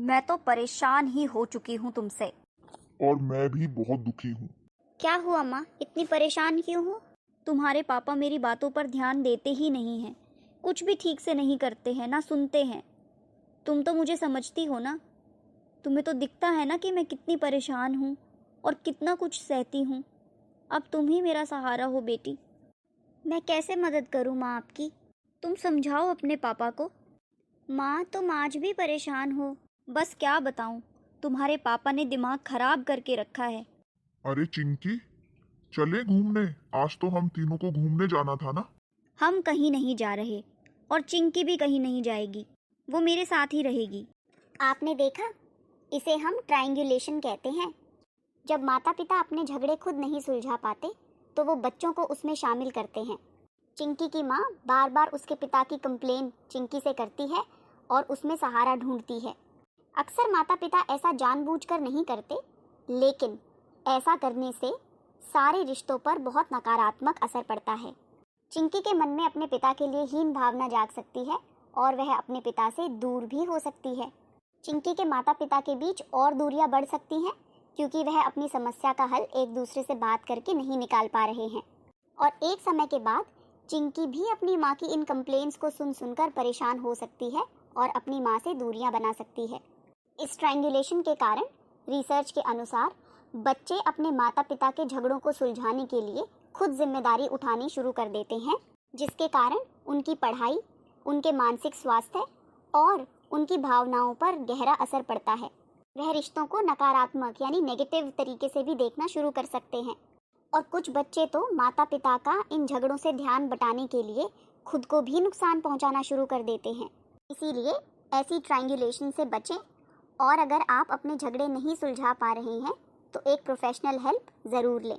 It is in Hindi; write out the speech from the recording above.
मैं तो परेशान ही हो चुकी हूँ तुमसे। और मैं भी बहुत दुखी हूँ। क्या हुआ माँ, इतनी परेशान क्यों हो? तुम्हारे पापा मेरी बातों पर ध्यान देते ही नहीं हैं, कुछ भी ठीक से नहीं करते हैं, ना सुनते हैं। तुम तो मुझे समझती हो ना, तुम्हें तो दिखता है ना कि मैं कितनी परेशान हूँ और कितना कुछ सहती हूँ। अब तुम ही मेरा सहारा हो बेटी। मैं कैसे मदद करूँ माँ आपकी? तुम समझाओ अपने पापा को। माँ तुम आज भी परेशान हो। बस क्या बताऊँ, तुम्हारे पापा ने दिमाग खराब करके रखा है। अरे चिंकी, चले घूमने। आज तो हम तीनों को घूमने जाना था ना। हम कहीं नहीं जा रहे और चिंकी भी कहीं नहीं जाएगी, वो मेरे साथ ही रहेगी। आपने देखा, इसे हम ट्रायंगुलेशन कहते हैं। जब माता पिता अपने झगड़े खुद नहीं सुलझा पाते तो वो बच्चों को उसमें शामिल करते हैं। चिंकी की माँ बार बार उसके पिता की कंप्लेन चिंकी से करती है और उसमें सहारा ढूंढती है। अक्सर माता पिता ऐसा जानबूझकर नहीं करते, लेकिन ऐसा करने से सारे रिश्तों पर बहुत नकारात्मक असर पड़ता है। चिंकी के मन में अपने पिता के लिए हीन भावना जाग सकती है और वह अपने पिता से दूर भी हो सकती है। चिंकी के माता पिता के बीच और दूरियां बढ़ सकती हैं क्योंकि वह अपनी समस्या का हल एक दूसरे से बात करके नहीं निकाल पा रहे हैं। और एक समय के बाद चिंकी भी अपनी माँ की इन कंप्लेंट्स को सुन सुनकर परेशान हो सकती है और अपनी माँ से दूरियां बना सकती है। इस ट्रायंगुलेशन के कारण रिसर्च के अनुसार बच्चे अपने माता पिता के झगड़ों को सुलझाने के लिए खुद जिम्मेदारी उठानी शुरू कर देते हैं, जिसके कारण उनकी पढ़ाई, उनके मानसिक स्वास्थ्य और उनकी भावनाओं पर गहरा असर पड़ता है। वह रिश्तों को नकारात्मक यानी नेगेटिव तरीके से भी देखना शुरू कर सकते हैं। और कुछ बच्चे तो माता पिता का इन झगड़ों से ध्यान बटाने के लिए खुद को भी नुकसान पहुंचाना शुरू कर देते हैं। इसीलिए ऐसी ट्रायंगुलेशन से बचें। और अगर आप अपने झगड़े नहीं सुलझा पा रहे हैं तो एक प्रोफेशनल हेल्प ज़रूर लें।